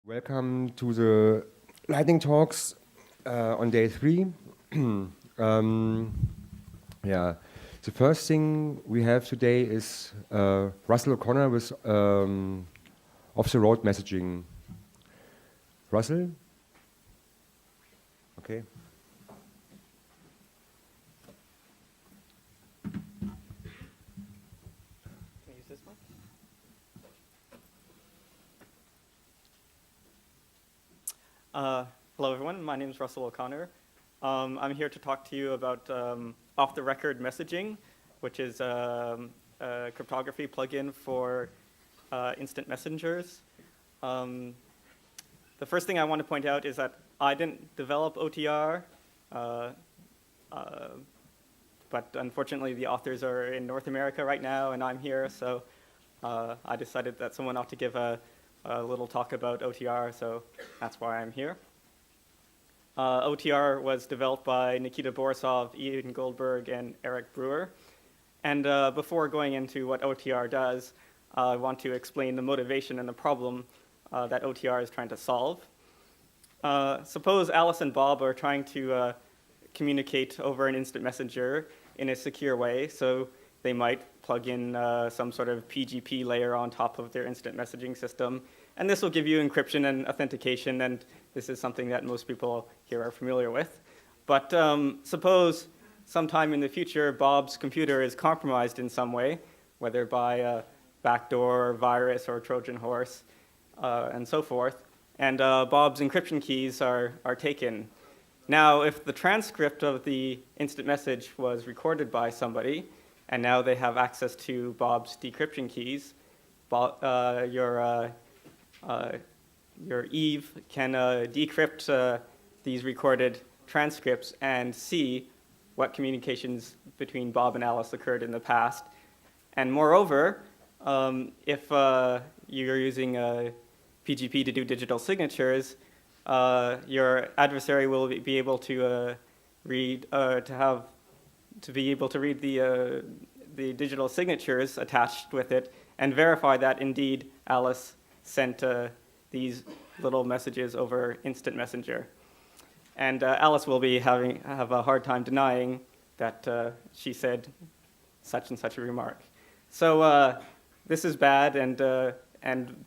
Welcome to the lightning talks on day 3. Yeah, the first thing we have today is Russell O'Connor with off-the-road messaging. Russell? Okay. Can I use this one? Hello, everyone. My name is Russell O'Connor. I'm here to talk to you about off-the-record messaging, which is a cryptography plugin for instant messengers. The first thing I want to point out is that I didn't develop OTR, but unfortunately the authors are in North America right now, and I'm here, so I decided that someone ought to give a little talk about OTR, so that's why I'm here. OTR was developed by Nikita Borisov, Ian Goldberg, and Eric Brewer. And before going into what OTR does, I want to explain the motivation and the problem that OTR is trying to solve. Suppose Alice and Bob are trying to communicate over an instant messenger in a secure way, so they might plug in some sort of PGP layer on top of their instant messaging system. And this will give you encryption and authentication, and this is something that most people here are familiar with. But suppose sometime in the future, Bob's computer is compromised in some way, whether by a backdoor, virus, or Trojan horse, and so forth. And Bob's encryption keys are taken. Now, if the transcript of the instant message was recorded by somebody, and now they have access to Bob's decryption keys, your Eve can decrypt these recorded transcripts and see what communications between Bob and Alice occurred in the past. And moreover, if you're using PGP to do digital signatures, your adversary will be able to read the digital signatures attached with it and verify that indeed Alice sent these little messages over instant messenger. And Alice will be have a hard time denying that she said such and such a remark. So this is bad, and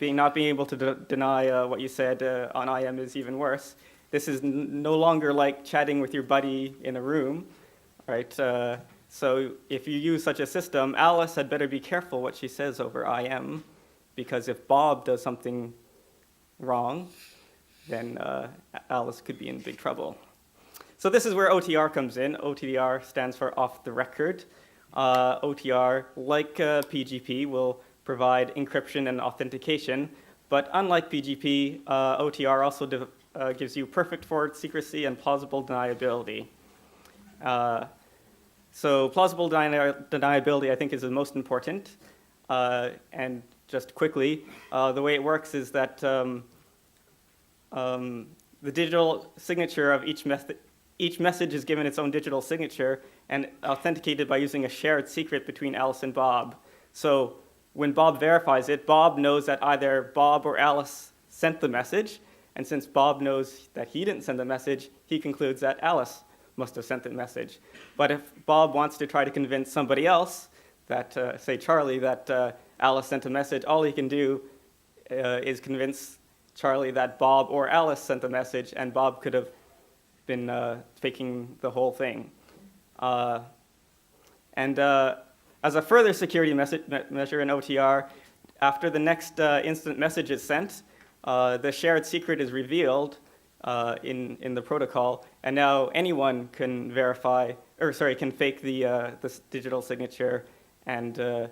not being able to deny what you said on IM is even worse. This is no longer like chatting with your buddy in a room, right? So if you use such a system, Alice had better be careful what she says over IM, because if Bob does something wrong, then Alice could be in big trouble. So this is where OTR comes in. OTR stands for off the record. OTR, like PGP, will provide encryption and authentication, but unlike PGP, OTR also gives you perfect forward secrecy and plausible deniability. So plausible deniability, I think, is the most important. And just quickly, the way it works is that the digital signature of each message is given its own digital signature and authenticated by using a shared secret between Alice and Bob. So when Bob verifies it, Bob knows that either Bob or Alice sent the message, and since Bob knows that he didn't send the message, he concludes that Alice must have sent the message. But if Bob wants to try to convince somebody else, that say Charlie, that Alice sent a message, all he can do is convince Charlie that Bob or Alice sent the message, and Bob could have been faking the whole thing. As a further security measure in OTR, after the next instant message is sent, the shared secret is revealed in the protocol, and now anyone can can fake the digital signature, and the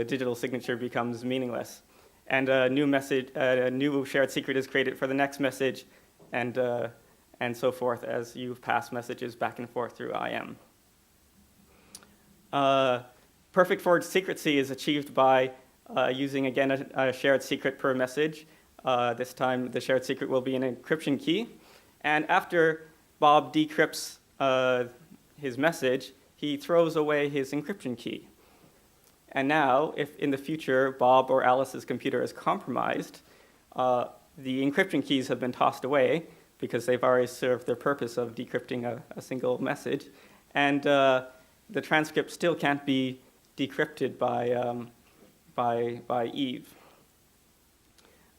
digital signature becomes meaningless. And a new shared secret is created for the next message, and so forth as you pass messages back and forth through IM. Perfect forward secrecy is achieved by using, again, a shared secret per message. This time, the shared secret will be an encryption key. And after Bob decrypts his message, he throws away his encryption key. And now, if in the future Bob or Alice's computer is compromised, the encryption keys have been tossed away because they've already served their purpose of decrypting a single message. And the transcript still can't be decrypted by Eve.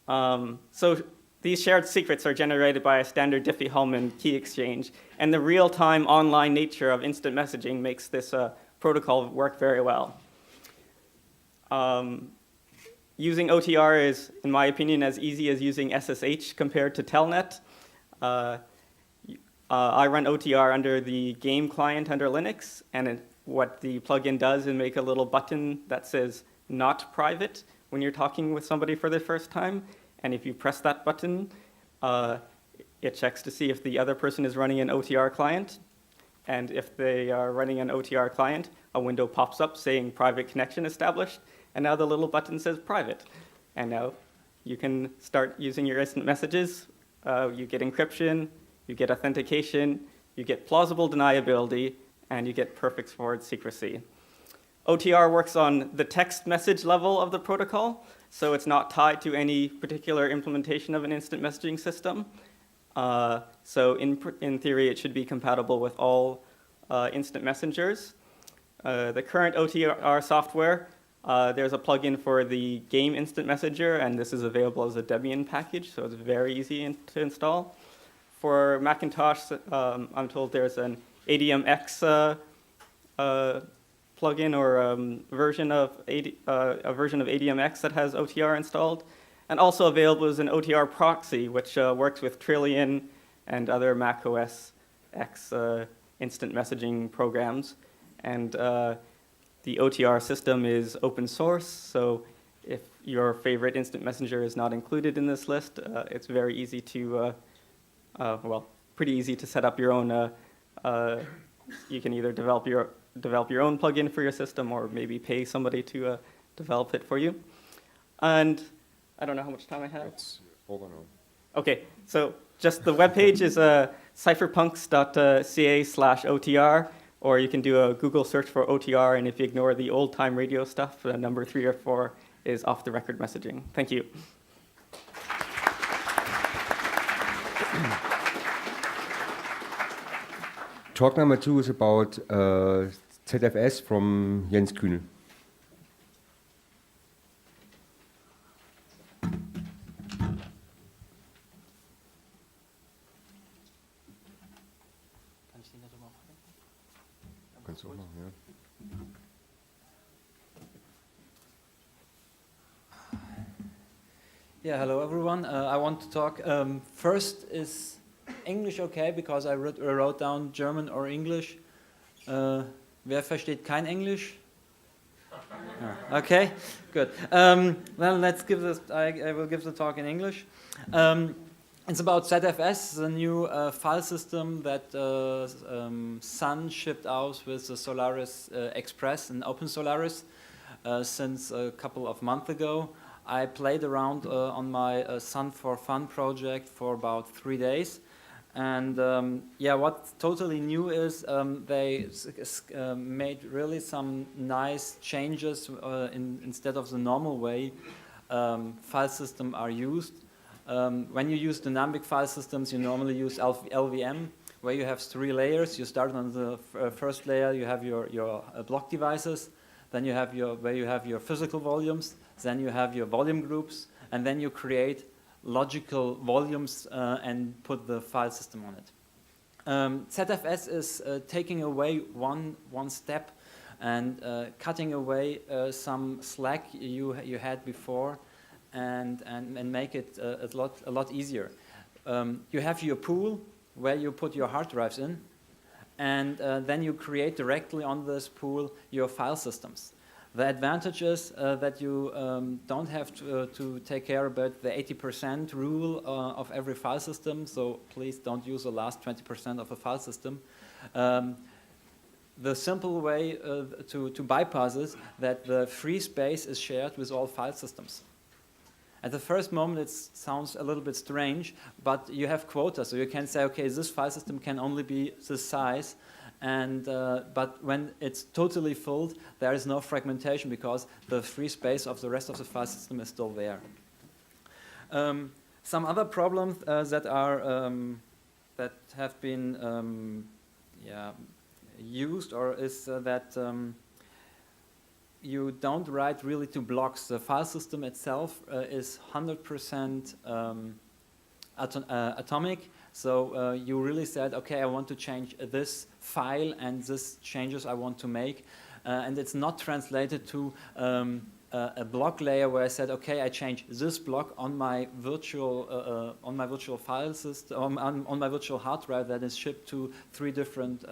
So these shared secrets are generated by a standard Diffie-Hellman key exchange, and the real-time online nature of instant messaging makes this protocol work very well. Using OTR is, in my opinion, as easy as using SSH compared to Telnet. I run OTR under the game client under Linux, and what the plugin does is make a little button that says not private when you're talking with somebody for the first time. And if you press that button, it checks to see if the other person is running an OTR client. And if they are running an OTR client, a window pops up saying private connection established. And now the little button says private. And now you can start using your instant messages. You get encryption, you get authentication, you get plausible deniability, and you get perfect forward secrecy. OTR works on the text message level of the protocol, so it's not tied to any particular implementation of an instant messaging system. So in theory, it should be compatible with all instant messengers. The current OTR software, there's a plugin for the game instant messenger, and this is available as a Debian package, so it's very easy to install. For Macintosh, I'm told there's an ADMX plugin or version of a version of ADMX that has OTR installed, and also available is an OTR proxy, which works with Trillian and other Mac OS X instant messaging programs. And the OTR system is open source, so if your favorite instant messenger is not included in this list, it's very easy to, pretty easy to set up your own. You can either develop your own plugin for your system, or maybe pay somebody to develop it for you. And I don't know how much time I have. It's over now. Okay, so just the webpage is cypherpunks.ca/OTR, or you can do a Google search for OTR, and if you ignore the old-time radio stuff, number 3 or 4 is off-the-record messaging. Thank you. Talk number 2 is about ZFS from Jens Kühnel. Kannst du auch machen, ja. Yeah, hello everyone. I want to talk. First, is English okay? Because I wrote down German or English. Wer versteht kein Englisch? Okay, good. Well, let's give this. I will give the talk in English. It's about ZFS, the new file system that Sun shipped out with the Solaris Express and Open Solaris since a couple of months ago. I played around on my Sun for Fun project for about 3 days. And yeah, what's totally new is they made really some nice changes instead of the normal way file systems are used. When you use dynamic file systems, you normally use LVM, where you have 3 layers. You start on the first layer, you have your block devices, then you have where you have your physical volumes, then you have your volume groups, and then you create logical volumes and put the file system on it. ZFS is taking away one step and cutting away some slack you had before, and make it a lot easier. You have your pool where you put your hard drives in, and then you create directly on this pool your file systems. The advantage is that you don't have to take care about the 80% rule of every file system, so please don't use the last 20% of a file system. The simple way to bypass is that the free space is shared with all file systems. At the first moment, it sounds a little bit strange, but you have quota, so you can say, okay, this file system can only be this size, and but when it's totally full, there is no fragmentation because the free space of the rest of the file system is still there. Some other problems that are that have been used, or is that you don't write really to blocks. The file system itself is 100% atomic. So you really said, okay, I want to change this file and this changes I want to make, and it's not translated to a block layer where I said, okay, I change this block on my virtual file system, on my virtual hard drive that is shipped to 3 different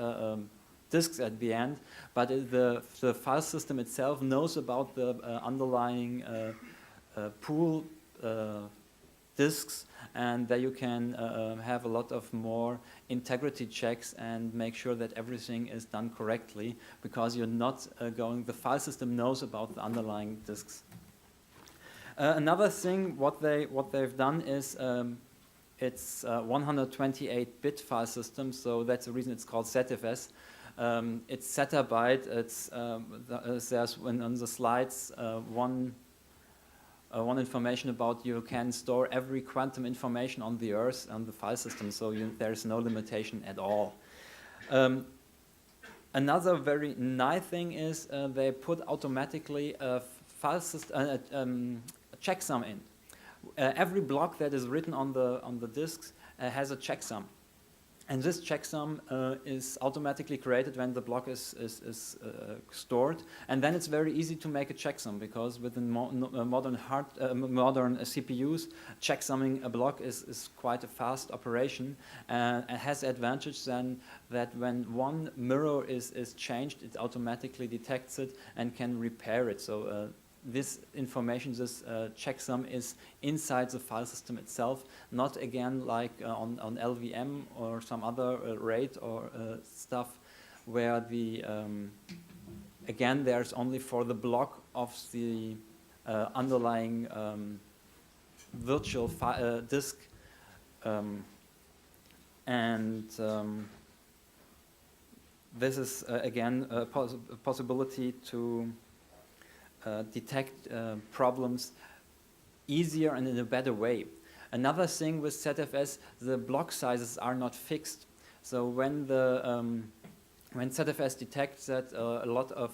disks at the end. But the file system itself knows about the underlying pool disks, and there you can have a lot of more integrity checks and make sure that everything is done correctly, because you're not the file system knows about the underlying disks. Another thing, what they've done is it's 128-bit file system, so that's the reason it's called ZFS. It's zettabyte. It's there's on the slides one information about you can store every quantum information on the Earth on the file system, so there's no limitation at all. Another very nice thing is they put automatically a file system checksum in. Every block that is written on the disks has a checksum. And this checksum is automatically created when the block is stored, and then it's very easy to make a checksum, because with the modern CPUs, checksumming a block is quite a fast operation, and it has the advantage then that when one mirror is changed, it automatically detects it and can repair it. So this information, this checksum, is inside the file system itself, not again like on LVM or some other RAID or stuff, where the again there's only for the block of the underlying virtual disk, and this is again a possibility to detect problems easier and in a better way. Another thing with ZFS, the block sizes are not fixed. So when ZFS detects that a lot of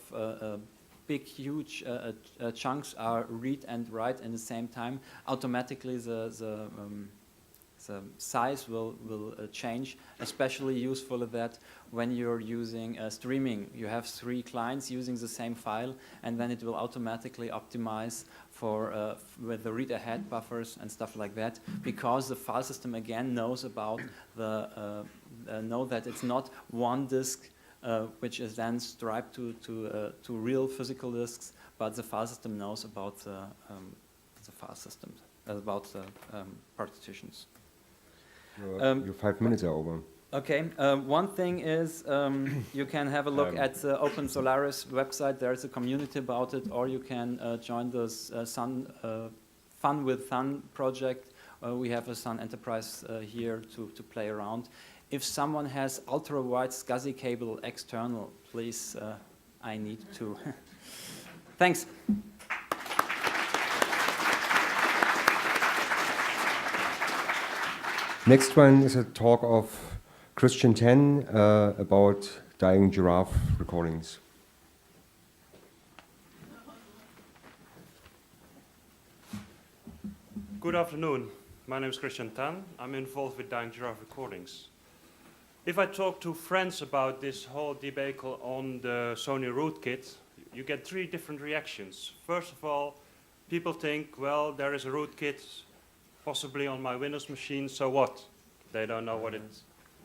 big, huge chunks are read and write in the same time, automatically the size will change. Especially useful is that when you're using streaming, you have 3 clients using the same file, and then it will automatically optimize for with the read-ahead buffers and stuff like that, because the file system again knows about know that it's not one disk which is then striped to real physical disks, but the file system knows about the file system, about the partitions. Your 5 minutes are over. Okay, one thing is you can have a look at the Open Solaris website. There's a community about it, or you can join the Fun with Sun project. We have a Sun Enterprise here to play around. If someone has ultra-wide SCSI cable external, please, I need to. Thanks. Next one is a talk of Christian Ten about dying giraffe recordings. Good afternoon. My name is Christian Tan. I'm involved with Dying Giraffe Recordings. If I talk to friends about this whole debacle on the Sony rootkit, you get 3 different reactions. First of all, people think, well, there is a rootkit possibly on my Windows machine, so what? They don't know what it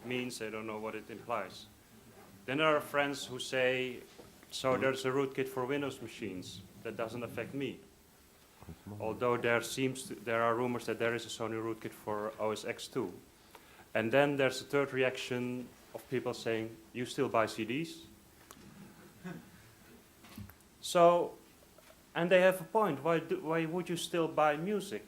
means, they don't know what it implies. Then there are friends who say, so there's a rootkit for Windows machines, that doesn't affect me. Although there are rumors that there is a Sony rootkit for OS X too. And then there's a third reaction of people saying, you still buy CDs? So, and they have a point, why would you still buy music?